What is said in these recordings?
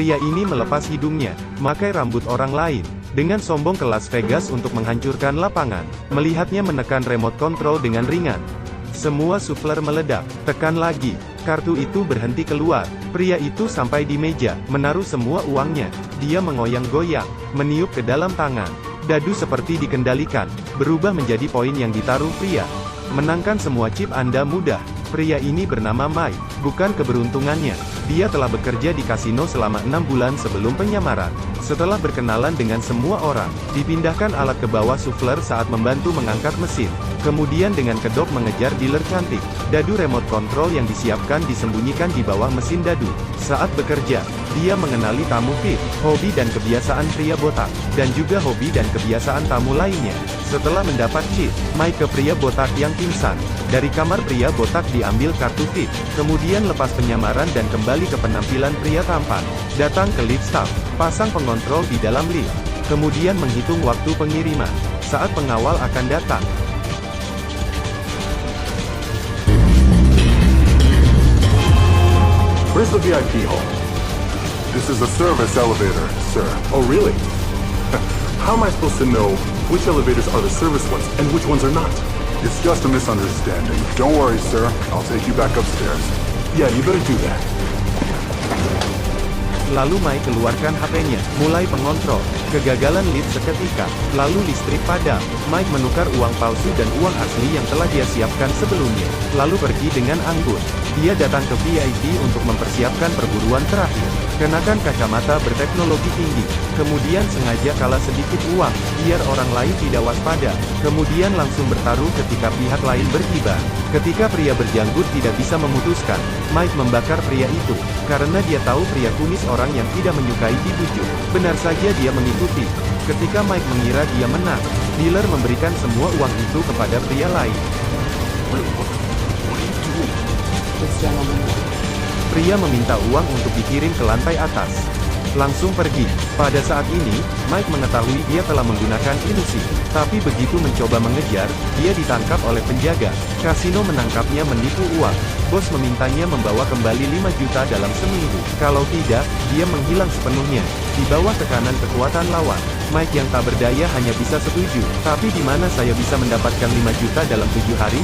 Pria ini melepas hidungnya, memakai rambut orang lain, dengan sombong ke Las Vegas untuk menghancurkan lapangan. Melihatnya menekan remote control dengan ringan. Semua sufler meledak. Tekan lagi. Kartu itu berhenti keluar. Pria itu sampai di meja, menaruh semua uangnya. Dia mengoyang-goyang, meniup ke dalam tangan. Dadu seperti dikendalikan, berubah menjadi poin yang ditaruh pria. Menangkan semua chip Anda mudah. Pria ini bernama Mike, bukan keberuntungannya. Dia telah bekerja di kasino selama 6 bulan sebelum penyamaran. Setelah berkenalan dengan semua orang, dipindahkan alat ke bawah sufler saat membantu mengangkat mesin. Kemudian dengan kedok mengejar dealer cantik. Dadu remote control yang disiapkan disembunyikan di bawah mesin dadu. Saat bekerja, dia mengenali tamu VIP, hobi dan kebiasaan pria botak, dan juga hobi dan kebiasaan tamu lainnya. Setelah mendapat chip, Mike ke pria botak yang pingsan. Dari kamar pria botak diambil kartu VIP, kemudian lepas penyamaran dan kembali ke penampilan pria tampan. Datang ke lift staff, pasang pengontrol di dalam lift, kemudian menghitung waktu pengiriman. Saat pengawal akan datang, where's the VIP hall? This is a service elevator, sir. Oh, really? How am I supposed to know which elevators are the service ones and which ones are not? It's just a misunderstanding. Don't worry, sir. I'll take you back upstairs. Yeah, you better do that. Lalu Mike keluarkan HP-nya, mulai pengontrol. Kegagalan lift seketika, lalu listrik padam. Mike menukar uang palsu dan uang asli yang telah dia siapkan sebelumnya, lalu pergi dengan anggun. Dia datang ke VIP untuk mempersiapkan perburuan terakhir. Kenakan kacamata berteknologi tinggi, kemudian sengaja kalah sedikit uang, biar orang lain tidak waspada. Kemudian langsung bertaruh ketika pihak lain berkibar. Ketika pria berjanggut tidak bisa memutuskan, Mike membakar pria itu, karena dia tahu pria kumis orang yang tidak menyukai dibujuk. Benar saja dia mengikuti. Ketika Mike mengira dia menang, dealer memberikan semua uang itu kepada pria lain. Pria meminta uang untuk dikirim ke lantai atas. Langsung pergi. Pada saat ini, Mike mengetahui dia telah menggunakan ilusi. Tapi begitu mencoba mengejar, dia ditangkap oleh penjaga. Kasino menangkapnya menipu uang. Bos memintanya membawa kembali 5 juta dalam seminggu. Kalau tidak, dia menghilang sepenuhnya. Di bawah tekanan kekuatan lawan, Mike yang tak berdaya hanya bisa setuju. Tapi di mana saya bisa mendapatkan 5 juta dalam 7 hari?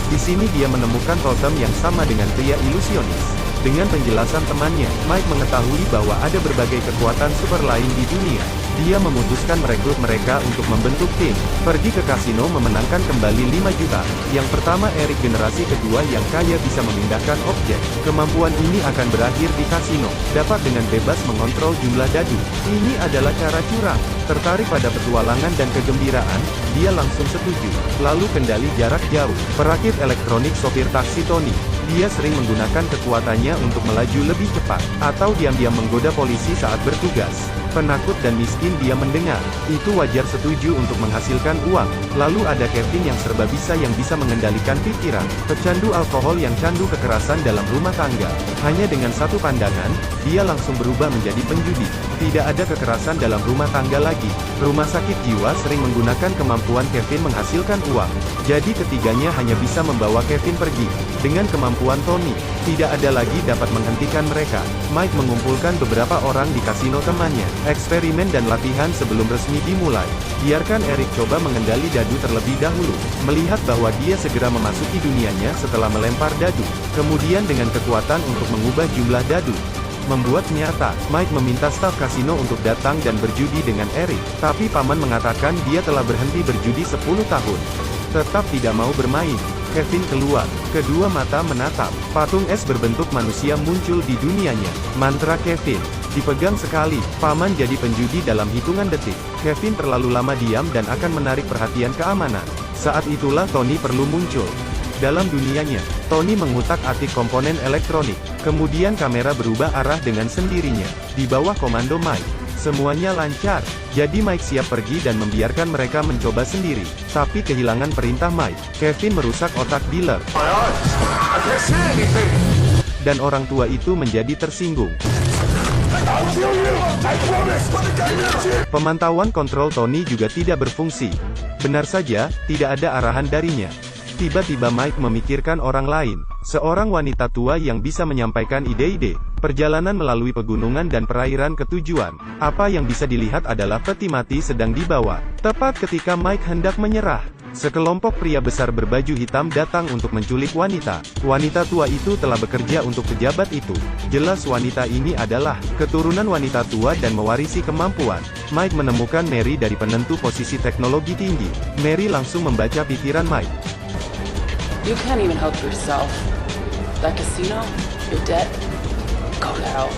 Di sini dia menemukan totem yang sama dengan pria ilusionis. Dengan penjelasan temannya, Mike mengetahui bahwa ada berbagai kekuatan super lain di dunia. Dia memutuskan merekrut mereka untuk membentuk tim. Pergi ke kasino memenangkan kembali 5 juta. Yang pertama Eric generasi kedua yang kaya bisa memindahkan objek. Kemampuan ini akan berakhir di kasino. Dapat dengan bebas mengontrol jumlah dadu. Ini adalah cara curang. Tertarik pada petualangan dan kegembiraan, dia langsung setuju. Lalu kendali jarak jauh. Perakit elektronik sopir taksi Tony. Dia sering menggunakan kekuatannya untuk melaju lebih cepat, atau diam-diam menggoda polisi saat bertugas. Penakut dan miskin dia mendengar. Itu wajar setuju untuk menghasilkan uang. Lalu ada Kevin yang serba bisa yang bisa mengendalikan pikiran. Pecandu alkohol yang candu kekerasan dalam rumah tangga. Hanya dengan satu pandangan, dia langsung berubah menjadi penjudi. Tidak ada kekerasan dalam rumah tangga lagi. Rumah sakit jiwa sering menggunakan kemampuan Kevin menghasilkan uang. Jadi ketiganya hanya bisa membawa Kevin pergi. Dengan kemampuan Tony, tidak ada lagi dapat menghentikan mereka. Mike mengumpulkan beberapa orang di kasino temannya. Eksperimen dan latihan sebelum resmi dimulai. Biarkan Eric coba mengendali dadu terlebih dahulu. Melihat bahwa dia segera memasuki dunianya setelah melempar dadu. Kemudian dengan kekuatan untuk mengubah jumlah dadu. Membuat nyata, Mike meminta staf kasino untuk datang dan berjudi dengan Eric. Tapi paman mengatakan dia telah berhenti berjudi 10 tahun. Tetap tidak mau bermain. Kevin keluar. Kedua mata menatap. Patung es berbentuk manusia muncul di dunianya. Mantra Kevin dipegang sekali. Paman jadi penjudi dalam hitungan detik. Kevin terlalu lama diam dan akan menarik perhatian keamanan. Saat itulah Tony perlu muncul. Dalam dunianya, Tony mengutak-atik komponen elektronik. Kemudian kamera berubah arah dengan sendirinya. Di bawah komando Mike. Semuanya lancar. Jadi Mike siap pergi dan membiarkan mereka mencoba sendiri. Tapi kehilangan perintah Mike, Kevin merusak otak dealer. Dan orang tua itu menjadi tersinggung. Pemantauan kontrol Tony juga tidak berfungsi. Benar saja, tidak ada arahan darinya. Tiba-tiba Mike memikirkan orang lain. Seorang wanita tua yang bisa menyampaikan ide-ide. Perjalanan melalui pegunungan dan perairan ke tujuan. Apa yang bisa dilihat adalah peti mati sedang dibawa. Tepat ketika Mike hendak menyerah, sekelompok pria besar berbaju hitam datang untuk menculik wanita. Wanita tua itu telah bekerja untuk pejabat itu. Jelas wanita ini adalah keturunan wanita tua dan mewarisi kemampuan. Mike menemukan Mary dari penentu posisi teknologi tinggi. Mary langsung membaca pikiran Mike. You can't even help yourself. That casino, you're dead. Go to hell.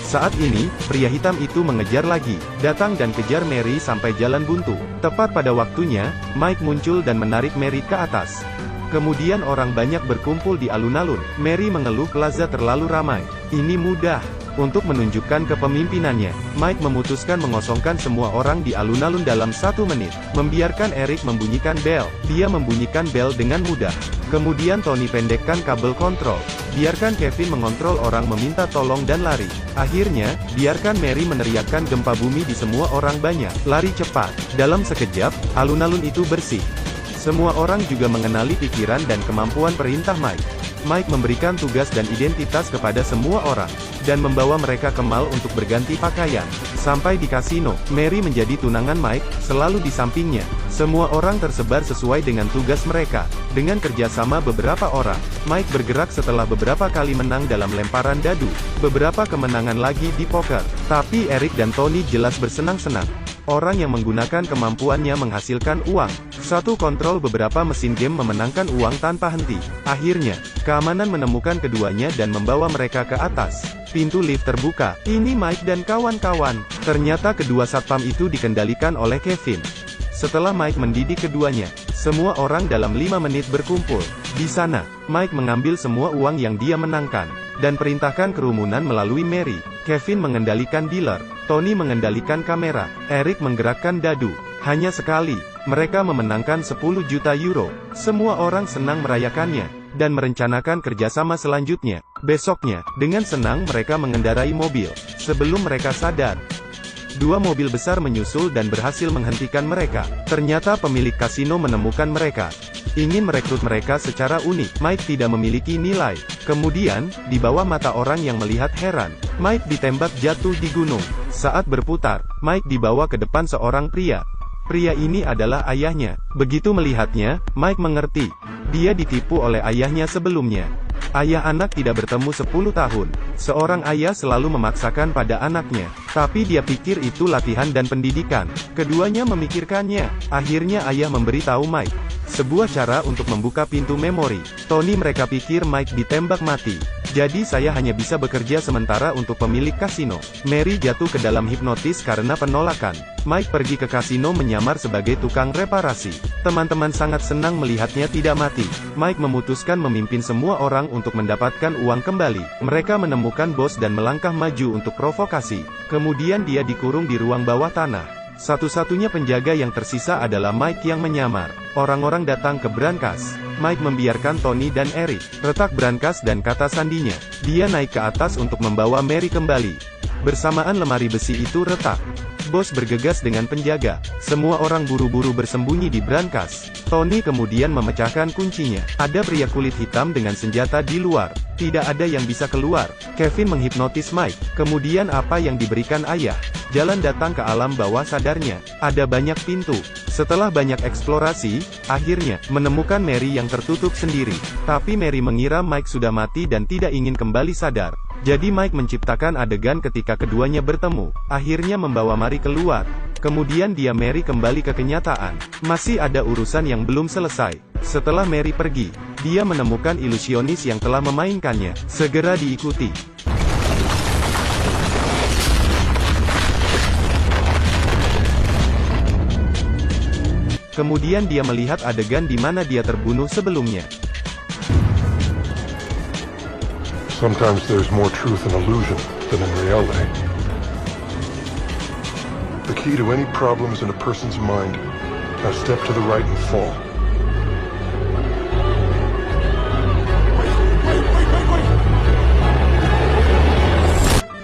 Saat ini, pria hitam itu mengejar lagi, datang dan kejar Mary sampai jalan buntu. Tepat pada waktunya, Mike muncul dan menarik Mary ke atas. Kemudian orang banyak berkumpul di alun-alun. Mary mengeluh plaza terlalu ramai. Ini mudah. Untuk menunjukkan kepemimpinannya, Mike memutuskan mengosongkan semua orang di alun-alun dalam 1 menit. Membiarkan Eric membunyikan bel. Dia membunyikan bel dengan mudah. Kemudian Tony pendekkan kabel kontrol. Biarkan Kevin mengontrol orang meminta tolong dan lari. Akhirnya, biarkan Mary meneriakkan gempa bumi di semua orang banyak. Lari cepat. Dalam sekejap, alun-alun itu bersih. Semua orang juga mengenali pikiran dan kemampuan perintah Mike. Mike memberikan tugas dan identitas kepada semua orang, dan membawa mereka ke mall untuk berganti pakaian. Sampai di kasino, Mary menjadi tunangan Mike, selalu di sampingnya. Semua orang tersebar sesuai dengan tugas mereka. Dengan kerjasama beberapa orang, Mike bergerak setelah beberapa kali menang dalam lemparan dadu, beberapa kemenangan lagi di poker. Tapi Eric dan Tony jelas bersenang-senang. Orang yang menggunakan kemampuannya menghasilkan uang. Satu kontrol beberapa mesin game memenangkan uang tanpa henti. Akhirnya, keamanan menemukan keduanya dan membawa mereka ke atas. Pintu lift terbuka. Ini Mike dan kawan-kawan. Ternyata kedua satpam itu dikendalikan oleh Kevin. Setelah Mike mendidik keduanya, semua orang dalam 5 menit berkumpul. Di sana, Mike mengambil semua uang yang dia menangkan, dan perintahkan kerumunan melalui Mary. Kevin mengendalikan dealer, Tony mengendalikan kamera, Eric menggerakkan dadu. Hanya sekali, mereka memenangkan 10 juta euro. Semua orang senang merayakannya, dan merencanakan kerjasama selanjutnya. Besoknya, dengan senang mereka mengendarai mobil. Sebelum mereka sadar, 2 mobil besar menyusul dan berhasil menghentikan mereka. Ternyata pemilik kasino menemukan mereka. Ingin merekrut mereka secara unik. Mike tidak memiliki nilai. Kemudian, di bawah mata orang yang melihat heran, Mike ditembak jatuh di gunung. Saat berputar, Mike dibawa ke depan seorang pria. Pria ini adalah ayahnya. Begitu melihatnya, Mike mengerti. Dia ditipu oleh ayahnya sebelumnya. Ayah anak tidak bertemu 10 tahun. Seorang ayah selalu memaksakan pada anaknya. Tapi dia pikir itu latihan dan pendidikan. Keduanya memikirkannya. Akhirnya ayah memberitahu Mike sebuah cara untuk membuka pintu memori. Tony mereka pikir Mike ditembak mati. Jadi saya hanya bisa bekerja sementara untuk pemilik kasino. Mary jatuh ke dalam hipnotis karena penolakan. Mike pergi ke kasino menyamar sebagai tukang reparasi. Teman-teman sangat senang melihatnya tidak mati. Mike memutuskan memimpin semua orang untuk mendapatkan uang kembali. Mereka menemukan bos dan melangkah maju untuk provokasi. Kemudian dia dikurung di ruang bawah tanah. Satu-satunya penjaga yang tersisa adalah Mike yang menyamar. Orang-orang datang ke brankas. Mike membiarkan Tony dan Eric retak brankas dan kata sandinya. Dia naik ke atas untuk membawa Mary kembali. Bersamaan lemari besi itu retak. Bos bergegas dengan penjaga. Semua orang buru-buru bersembunyi di brankas. Tony kemudian memecahkan kuncinya. Ada pria kulit hitam dengan senjata di luar. Tidak ada yang bisa keluar. Kevin menghipnotis Mike. Kemudian apa yang diberikan ayah? Jalan datang ke alam bawah sadarnya. Ada banyak pintu. Setelah banyak eksplorasi, akhirnya, menemukan Mary yang tertutup sendiri. Tapi Mary mengira Mike sudah mati dan tidak ingin kembali sadar. Jadi Mike menciptakan adegan ketika keduanya bertemu. Akhirnya membawa Mary keluar. Kemudian dia Mary kembali ke kenyataan. Masih ada urusan yang belum selesai. Setelah Mary pergi, dia menemukan ilusionis yang telah memainkannya. Segera diikuti. Kemudian dia melihat adegan di mana dia terbunuh sebelumnya. Sometimes there's more truth in illusion than in reality. The key to any problems in a person's mind, now step to the right and fall.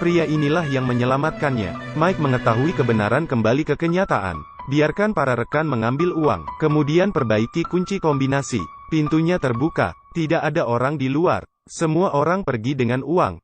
Pria inilah yang menyelamatkannya. Mike mengetahui kebenaran kembali ke kenyataan. Biarkan para rekan mengambil uang, kemudian perbaiki kunci kombinasi. Pintunya terbuka, tidak ada orang di luar. Semua orang pergi dengan uang.